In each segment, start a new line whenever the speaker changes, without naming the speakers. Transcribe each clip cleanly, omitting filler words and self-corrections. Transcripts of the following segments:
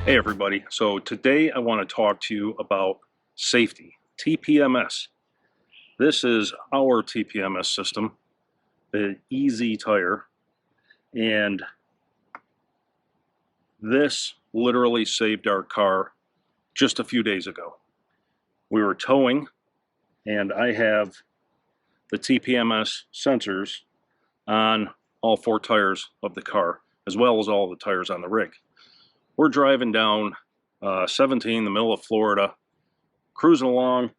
Hey everybody, so today I want to talk to you about safety, TPMS. This is our TPMS system, the Easy Tire, and this literally saved our car just a few days ago. We were towing, and I have the TPMS sensors on all four tires of the car, as well as all the tires on the rig. We're driving down 17, the middle of Florida, cruising along.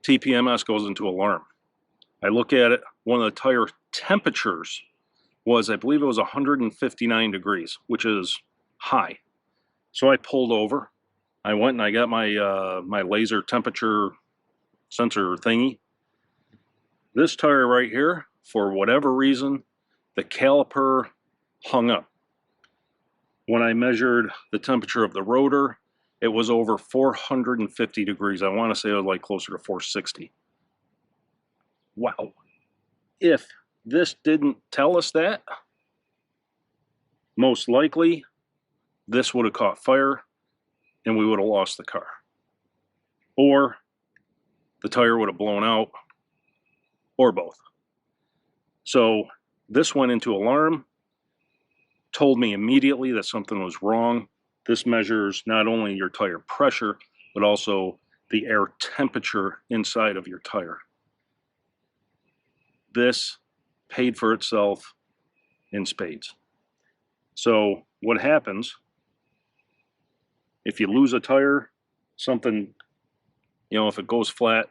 TPMS goes into alarm. I look at it, one of the tire temperatures was, I believe it was 159 degrees, which is high. So I pulled over. I went and I got my laser temperature sensor thingy. This tire right here, for whatever reason, the caliper hung up. When I measured the temperature of the rotor, it was over 450 degrees. I want to say it was like closer to 460. Wow. If this didn't tell us that, most likely this would have caught fire and we would have lost the car. Or the tire would have blown out, or both. So this went into alarm, told me immediately that something was wrong. This measures not only your tire pressure, but also the air temperature inside of your tire. This paid for itself in spades. So what happens if you lose a tire, something, if it goes flat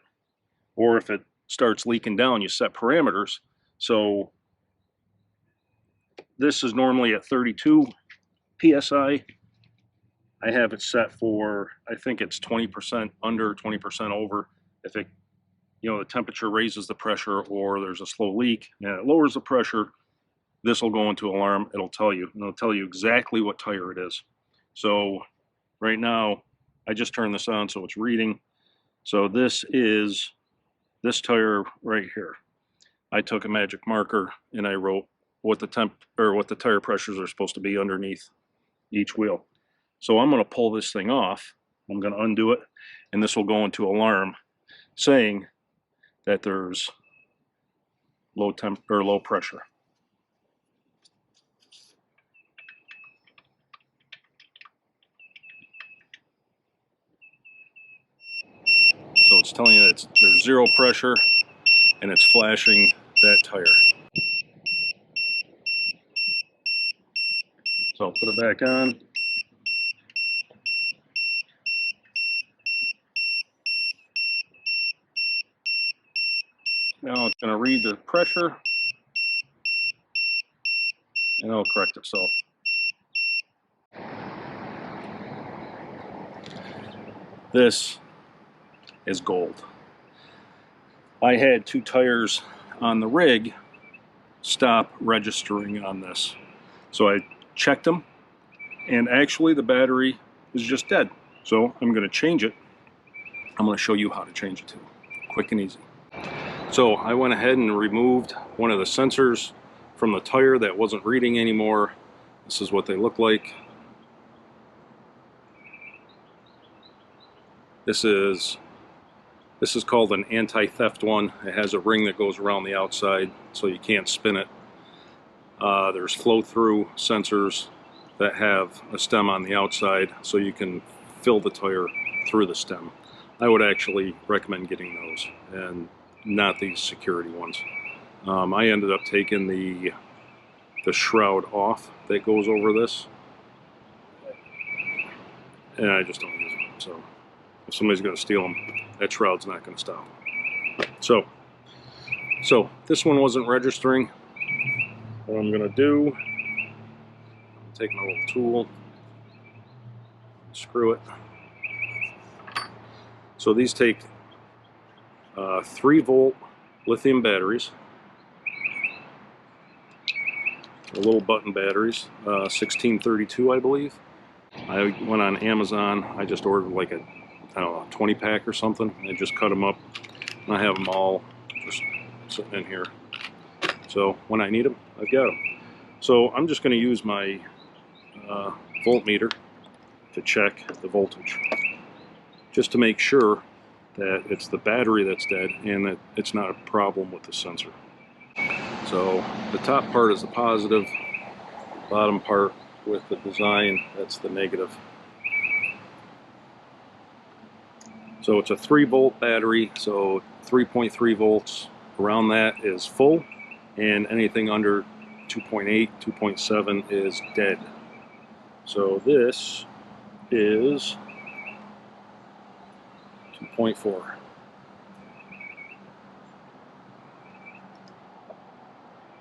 or if it starts leaking down, you set parameters. So this is normally at 32 PSI. I have it set for, I think it's 20% under, 20% over. If it, the temperature raises the pressure or there's a slow leak and it lowers the pressure, this will go into alarm. It'll tell you, and it'll tell you exactly what tire it is. So right now, I just turned this on so it's reading. So this is this tire right here. I took a magic marker and I wrote what the tire pressures are supposed to be underneath each wheel. So I'm going to pull this thing off. I'm going to undo it, and this will go into alarm saying that there's low pressure. So it's telling you that there's zero pressure, and it's flashing that tire. So I'll put it back on. Now it's going to read the pressure, and it'll correct itself. This is gold. I had two tires on the rig stop registering on this. So I checked them, and actually the battery is just dead. So I'm going to change it. I'm going to show you how to change it too. Quick and easy. So I went ahead and removed one of the sensors from the tire that wasn't reading anymore. This is what they look like. This is called an anti-theft one. It has a ring that goes around the outside so you can't spin it. There's flow-through sensors that have a stem on the outside so you can fill the tire through the stem. I would actually recommend getting those and not these security ones. I ended up taking the shroud off that goes over this, and I just don't use them. So if somebody's going to steal them, that shroud's not going to stop them. So this one wasn't registering. What I'm going to do, take my little tool, screw it. So these take 3-volt lithium batteries, the little button batteries, 1632 I believe. I went on Amazon. I just ordered like a 20 pack or something. I just cut them up and I have them all just sitting in here. So when I need them, I've got them. So I'm just going to use my voltmeter to check the voltage, just to make sure that it's the battery that's dead and that it's not a problem with the sensor. So the top part is the positive, bottom part with the design, that's the negative. So it's a 3-volt battery, so 3.3 volts around that is full, and anything under 2.8, 2.7 is dead. So this is 2.4.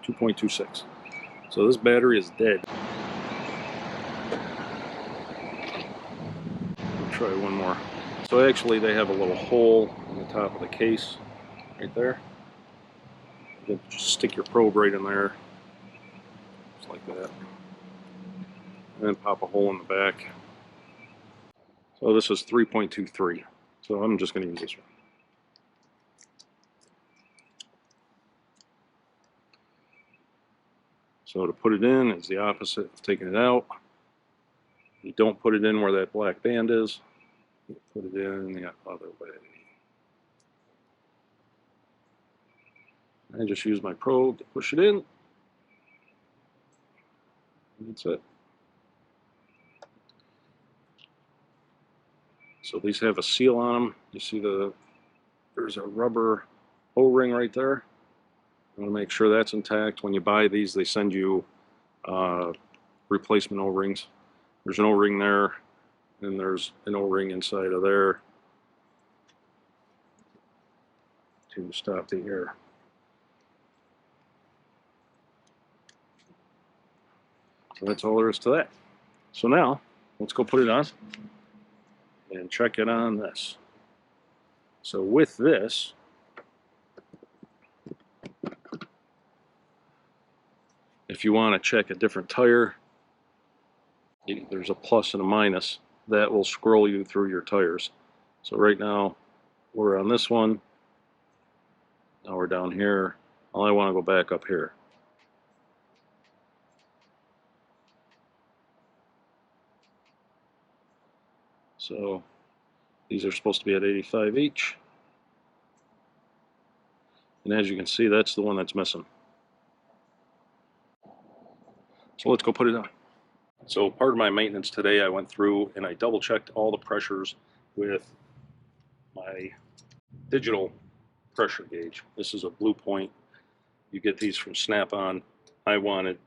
.26. So this battery is dead. I'll try one more. So actually they have a little hole in the top of the case right there. You just stick your probe right in there, just like that. And then pop a hole in the back. So this is 3.23. So I'm just going to use this one. So to put it in is the opposite of taking it out. You don't put it in where that black band is. You put it in the other way. I just use my probe to push it in. That's it. So these have a seal on them. You see there's a rubber O-ring right there. I want to make sure that's intact. When you buy these, they send you replacement O-rings. There's an O-ring there, and there's an O-ring inside of there to stop the air. So that's all there is to that. So now, let's go put it on and check it on this. So with this, if you want to check a different tire, there's a plus and a minus that will scroll you through your tires. So right now we're on this one. Now we're down here. I want to go back up here. So these are supposed to be at 85 each. And as you can see, that's the one that's missing. So let's go put it on. So part of my maintenance today, I went through and I double checked all the pressures with my digital pressure gauge. This is a Blue Point. You get these from Snap-on. I wanted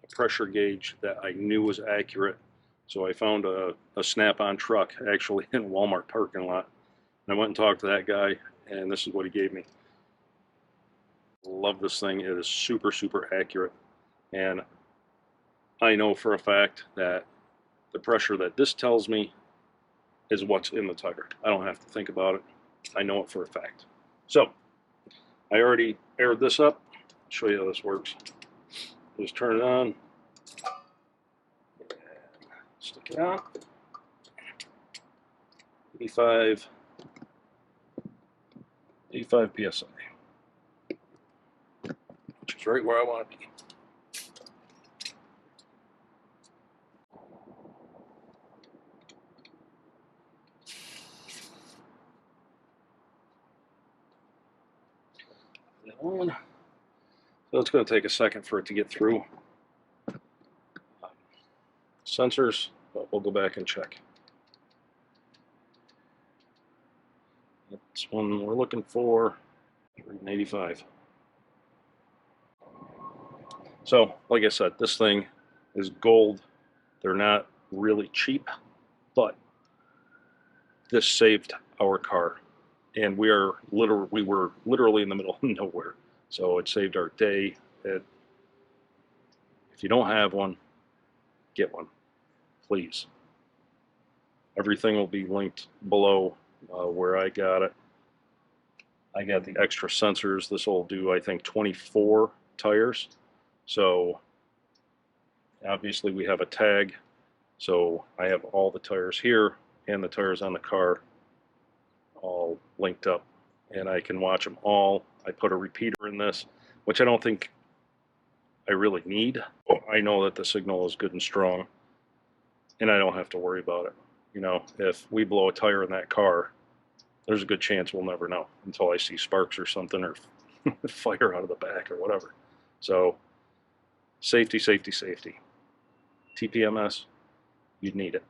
a pressure gauge that I knew was accurate. So I found a Snap-on truck actually in a Walmart parking lot. And I went and talked to that guy, and this is what he gave me. Love this thing. It is super, super accurate. And I know for a fact that the pressure that this tells me is what's in the tire. I don't have to think about it. I know it for a fact. So I already aired this up. I'll show you how this works. Just turn it on. Stick it on. 85 PSI, which is right where I want to be. On. So it's going to take a second for it to get through. Sensors, but we'll go back and check. That's one we're looking for, 385. So, like I said, this thing is gold. They're not really cheap, but this saved our car. And we were literally in the middle of nowhere. So it saved our day. If you don't have one, get one, please. Everything will be linked below where I got it. I got the extra sensors. This will do, I think, 24 tires. So obviously we have a tag. So I have all the tires here and the tires on the car all linked up, and I can watch them all. I put a repeater in this, which I don't think I really need. I know that the signal is good and strong. and I don't have to worry about it. You know, if we blow a tire in that car, there's a good chance we'll never know until I see sparks or something, or fire out of the back or whatever. So safety, safety, safety. TPMS, you'd need it.